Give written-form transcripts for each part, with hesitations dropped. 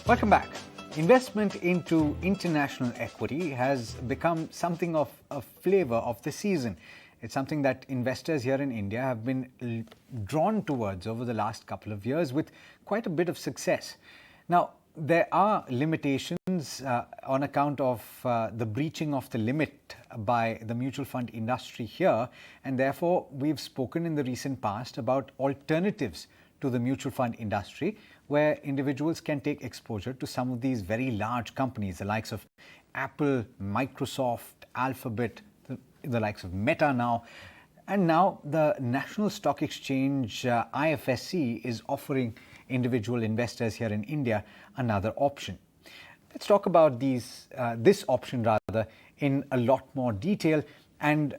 Welcome back. Investment into international equity has become something of a flavor of the season. It's something that investors here in India have been drawn towards over the last couple of years with quite a bit of success. Now, there are limitations on account of the breaching of the limit by the mutual fund industry here, and therefore we've spoken in the recent past about alternatives to the mutual fund industry, where individuals can take exposure to some of these very large companies, the likes of Apple, Microsoft, Alphabet, the likes of Meta now. And now the National Stock Exchange, IFSC, is offering individual investors here in India another option. Let's talk about this option rather in a lot more detail and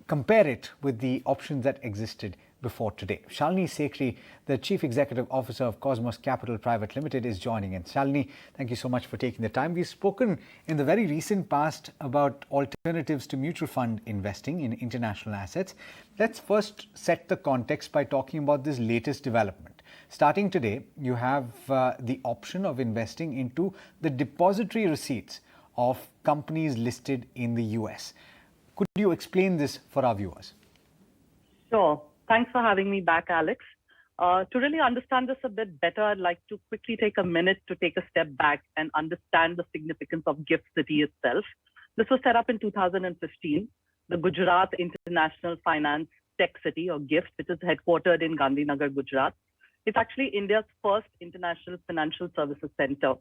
compare it with the options that existed before today. Shalini Sekhri, the Chief Executive Officer of Cosmos Capital Private Limited, is joining in. Shalini, thank you so much for taking the time. We've spoken in the very recent past about alternatives to mutual fund investing in international assets. Let's first set the context by talking about this latest development. Starting today, you have the option of investing into the depository receipts of companies listed in the US. Could you explain this for our viewers? Sure. Thanks for having me back, Alex. To really understand this a bit better, I'd like to quickly take a minute to take a step back and understand the significance of GIFT City itself. This was set up in 2015, the Gujarat International Finance Tech City, or GIFT, which is headquartered in Gandhinagar, Gujarat. It's actually India's first international financial services center,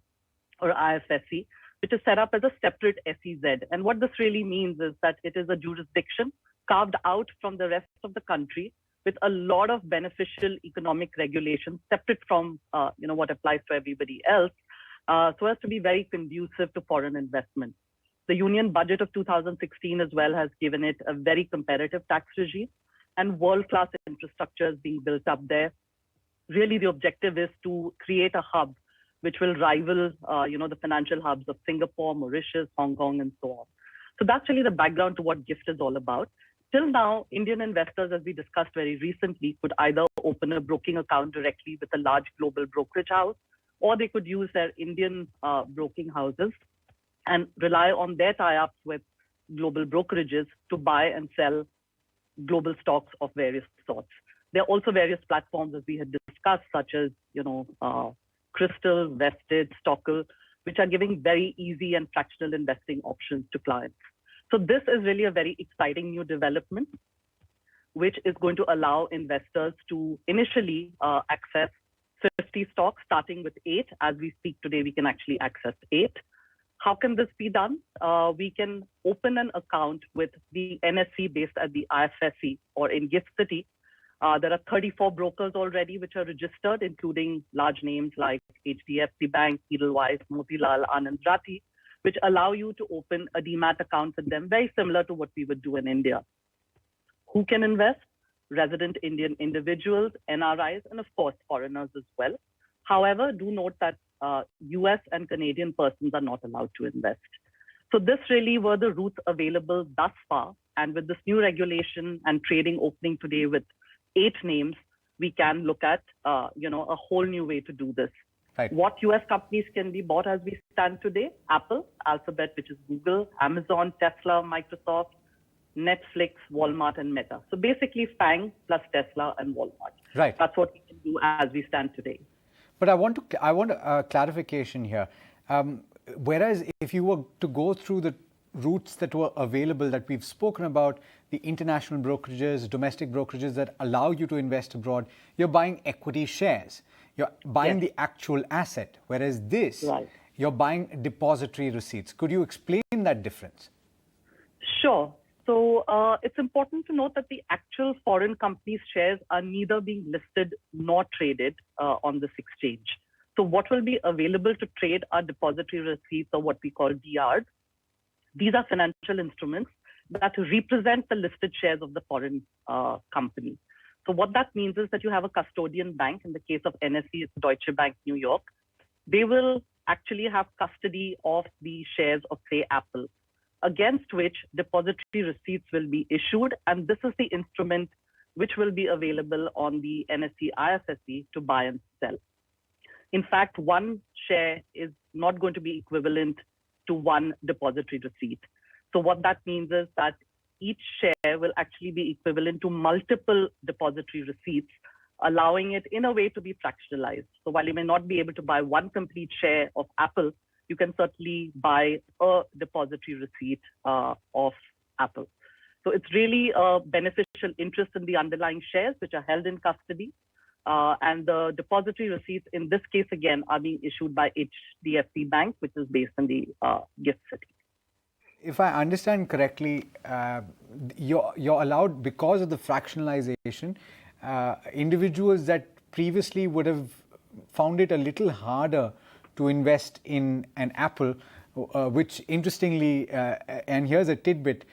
or IFSC, which is set up as a separate SEZ. And what this really means is that it is a jurisdiction carved out from the rest of the country, with a lot of beneficial economic regulations separate from what applies to everybody else, so as to be very conducive to foreign investment. The Union Budget of 2016 as well has given it a very competitive tax regime, and world-class infrastructure is being built up there. Really, the objective is to create a hub which will rival the financial hubs of Singapore, Mauritius, Hong Kong, and so on. So that's really the background to what GIFT is all about. Till now, Indian investors, as we discussed very recently, could either open a broking account directly with a large global brokerage house, or they could use their Indian broking houses and rely on their tie-ups with global brokerages to buy and sell global stocks of various sorts. There are also various platforms, as we had discussed, such as Crystal, Vested, Stockle, which are giving very easy and fractional investing options to clients. So this is really a very exciting new development, which is going to allow investors to initially access 50 stocks, starting with 8. As we speak today, we can actually access 8. How can this be done? We can open an account with the NSE based at the IFSC or in GIFT City. There are 34 brokers already which are registered, including large names like HDFC Bank, Edelweiss, Motilal, Anand Rathi, which allow you to open a Demat account with them, very similar to what we would do in India. Who can invest? Resident Indian individuals, NRIs, and of course, foreigners as well. However, do note that US and Canadian persons are not allowed to invest. So this really were the routes available thus far. And with this new regulation and trading opening today with 8 names, we can look at a whole new way to do this. Right. What US companies can be bought as we stand today? Apple, Alphabet, which is Google, Amazon, Tesla, Microsoft, Netflix, Walmart, and Meta. So basically FANG plus Tesla and Walmart. Right. That's what we can do as we stand today. But I want a clarification here. Whereas if you were to go through the routes that were available that we've spoken about, the international brokerages, domestic brokerages that allow you to invest abroad, you're buying equity shares. You're buying the actual asset, whereas this, you're buying depository receipts. Could you explain that difference? Sure. So it's important to note that the actual foreign companies' shares are neither being listed nor traded on this exchange. So what will be available to trade are depository receipts, or what we call DRs. These are financial instruments that represent the listed shares of the foreign company. So what that means is that you have a custodian bank. In the case of NSE, it's Deutsche Bank, New York. They will actually have custody of the shares of, say, Apple, against which depository receipts will be issued. And this is the instrument which will be available on the NSE IFSC to buy and sell. In fact, one share is not going to be equivalent to one depository receipt. So what that means is that each share will actually be equivalent to multiple depository receipts, allowing it in a way to be fractionalized. So while you may not be able to buy one complete share of Apple, you can certainly buy a depository receipt of Apple. So it's really a beneficial interest in the underlying shares which are held in custody. And the depository receipts in this case, again, are being issued by HDFC Bank, which is based in the GIFT City. If I understand correctly, you're allowed, because of the fractionalization, individuals that previously would have found it a little harder to invest in an Apple, which interestingly, and here's a tidbit,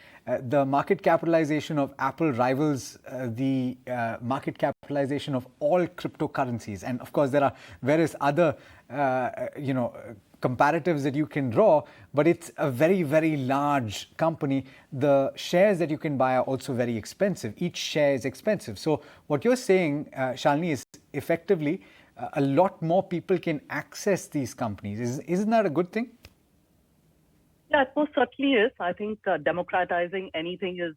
the market capitalization of Apple rivals the market capitalization of all cryptocurrencies. And of course, there are various other, comparatives that you can draw, but it's a very, very large company. The shares that you can buy are also very expensive. Each share is expensive. So what you're saying, Shalini, is effectively a lot more people can access these companies. Isn't that a good thing? Yeah, it most certainly is. I think democratizing anything is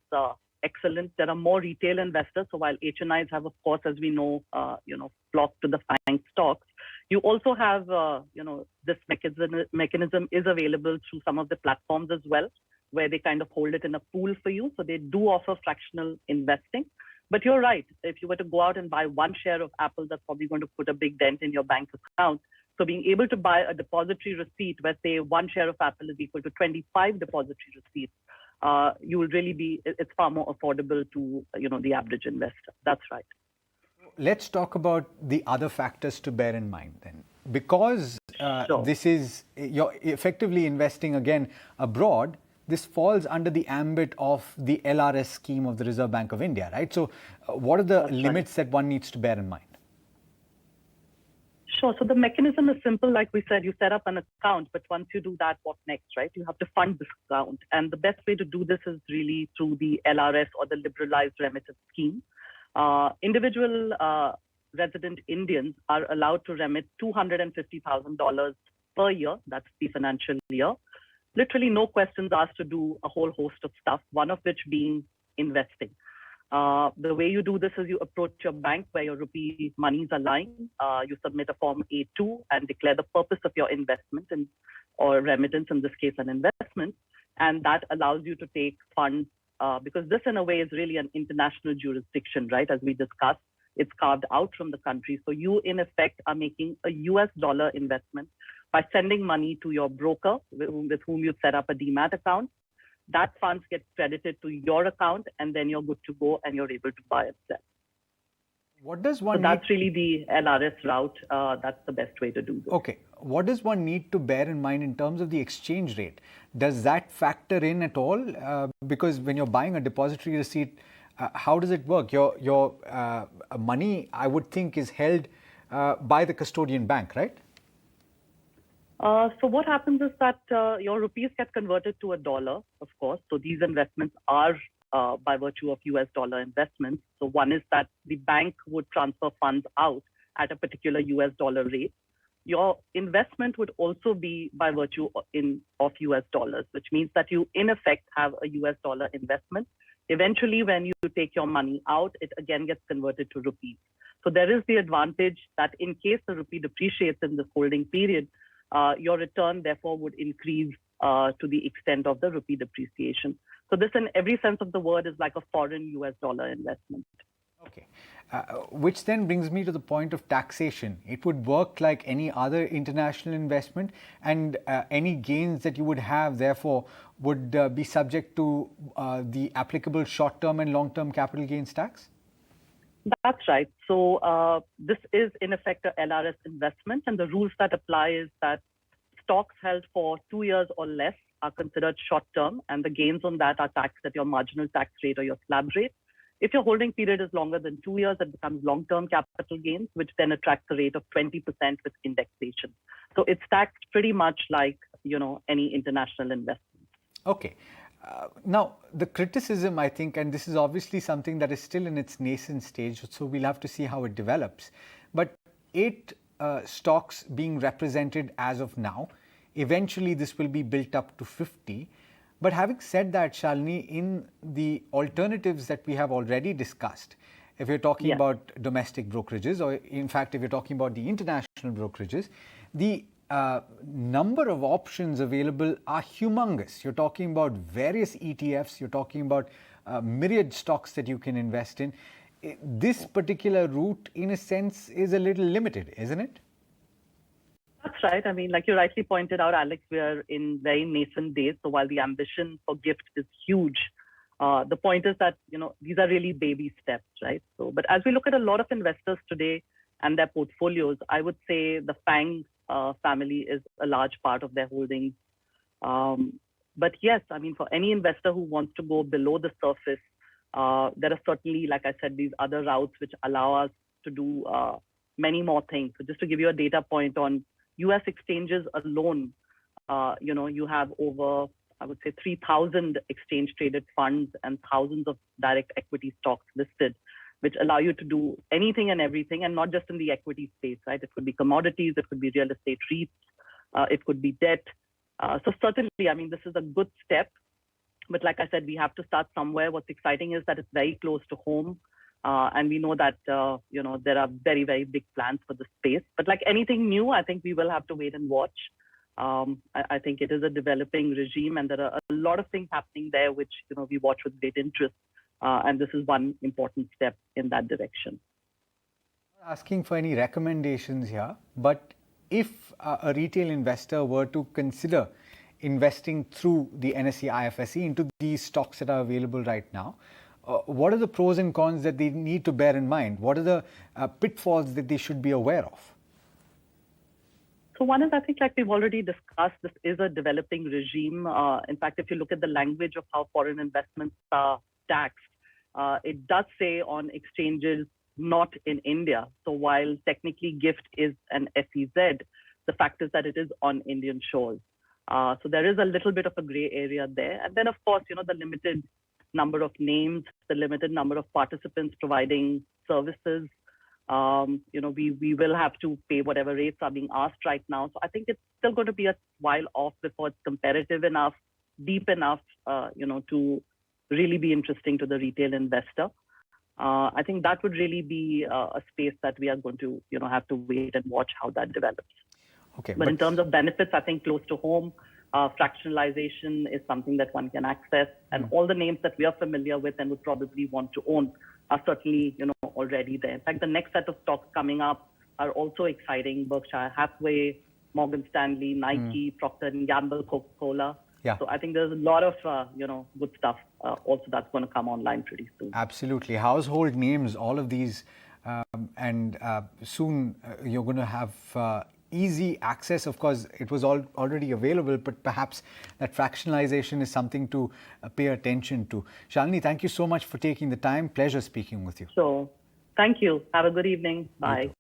excellent. There are more retail investors. So while HNIs have, of course, as we know, flocked to the FANG stocks, you also have, this mechanism is available through some of the platforms as well, where they kind of hold it in a pool for you. So they do offer fractional investing. But you're right. If you were to go out and buy one share of Apple, that's probably going to put a big dent in your bank account. So being able to buy a depository receipt where, say, one share of Apple is equal to 25 depository receipts, you will really be, it's far more affordable to, the average investor. That's right. Let's talk about the other factors to bear in mind then. Because Sure. this is, you're effectively investing again abroad, this falls under the ambit of the LRS scheme of the Reserve Bank of India, right? So what are the limits that one needs to bear in mind? Sure. So the mechanism is simple. Like we said, you set up an account, but once you do that, what next, right? You have to fund this account. And the best way to do this is really through the LRS or the liberalized remittance scheme. Individual resident Indians are allowed to remit $250,000 per year. That's the financial year. Literally no questions asked to do a whole host of stuff, one of which being investing. The way you do this is you approach your bank where your rupee monies are lying. You submit a form A2 and declare the purpose of your investment or remittance, in this case, an investment. And that allows you to take funds because this, in a way, is really an international jurisdiction, right? As we discussed, it's carved out from the country. So you, in effect, are making a US dollar investment by sending money to your broker with whom you set up a Demat account. That funds get credited to your account, and then you're good to go and you're able to buy and sell. What does one So that's really the LRS route. That's the best way to do this. Okay. What does one need to bear in mind in terms of the exchange rate? Does that factor in at all? Because when you're buying a depository receipt, how does it work? Your money, I would think, is held by the custodian bank, right? So what happens is that your rupees get converted to a dollar, of course. So these investments are by virtue of US dollar investments. So one is that the bank would transfer funds out at a particular US dollar rate. Your investment would also be by virtue of US dollars, which means that you, in effect, have a US dollar investment. Eventually, when you take your money out, it again gets converted to rupees. So there is the advantage that in case the rupee depreciates in this holding period, your return, therefore, would increase to the extent of the rupee depreciation. So this, in every sense of the word, is like a foreign US dollar investment. Okay. Which then brings me to the point of taxation. It would work like any other international investment, and any gains that you would have, therefore, would be subject to the applicable short-term and long-term capital gains tax? That's right. So this is, in effect, a LRS investment. And the rules that apply is that stocks held for 2 years or less are considered short-term, and the gains on that are taxed at your marginal tax rate or your slab rate. If your holding period is longer than 2 years, it becomes long-term capital gains, which then attracts a rate of 20% with indexation. So it's taxed pretty much like, any international investment. Okay. Now, the criticism, I think, and this is obviously something that is still in its nascent stage, so we'll have to see how it develops. But 8 stocks being represented as of now. Eventually, this will be built up to 50. But having said that, Shalini, in the alternatives that we have already discussed, if you're talking about domestic brokerages, or in fact, if you're talking about the international brokerages, the number of options available are humongous. You're talking about various ETFs, you're talking about myriad stocks that you can invest in. This particular route, in a sense, is a little limited, isn't it? That's right. I mean, like you rightly pointed out, Alex, we are in very nascent days. So while the ambition for GIFT is huge, the point is that, these are really baby steps, right? So, but as we look at a lot of investors today and their portfolios, I would say the FANG family is a large part of their holdings. But yes, I mean, for any investor who wants to go below the surface, there are certainly, like I said, these other routes which allow us to do many more things. So just to give you a data point on US exchanges alone, you have over, I would say, 3,000 exchange traded funds and thousands of direct equity stocks listed, which allow you to do anything and everything, and not just in the equity space, right? It could be commodities, it could be real estate REITs, it could be debt. So certainly, I mean, this is a good step. But like I said, we have to start somewhere. What's exciting is that it's very close to home. And we know that, there are very, very big plans for the space. But like anything new, I think we will have to wait and watch. I think it is a developing regime, and there are a lot of things happening there, which, we watch with great interest. And this is one important step in that direction. Not asking for any recommendations here, but if a retail investor were to consider investing through the NSE IFSC into these stocks that are available right now, what are the pros and cons that they need to bear in mind? What are the pitfalls that they should be aware of? So one is, I think, like we've already discussed, this is a developing regime. In fact, if you look at the language of how foreign investments are taxed, it does say on exchanges not in India. So while technically GIFT is an SEZ, the fact is that it is on Indian shores. So there is a little bit of a gray area there. And then, of course, the limited number of names, the limited number of participants providing services. We will have to pay whatever rates are being asked right now. So I think it's still going to be a while off before it's competitive enough, deep enough, to really be interesting to the retail investor. I think that would really be a space that we are going to, have to wait and watch how that develops. Okay, but in terms of benefits, I think close to home, fractionalization is something that one can access. And all the names that we are familiar with and would probably want to own are certainly, already there. In fact, the next set of stocks coming up are also exciting. Berkshire Hathaway, Morgan Stanley, Nike, Procter & Gamble, Coca-Cola. Yeah. So I think there's a lot of, good stuff also that's going to come online pretty soon. Absolutely. Household names, all of these. And soon you're going to have easy access. Of course, it was already available, but perhaps that fractionalization is something to pay attention to. Shalini, thank you so much for taking the time. Pleasure speaking with you. So, thank you. Have a good evening. Bye.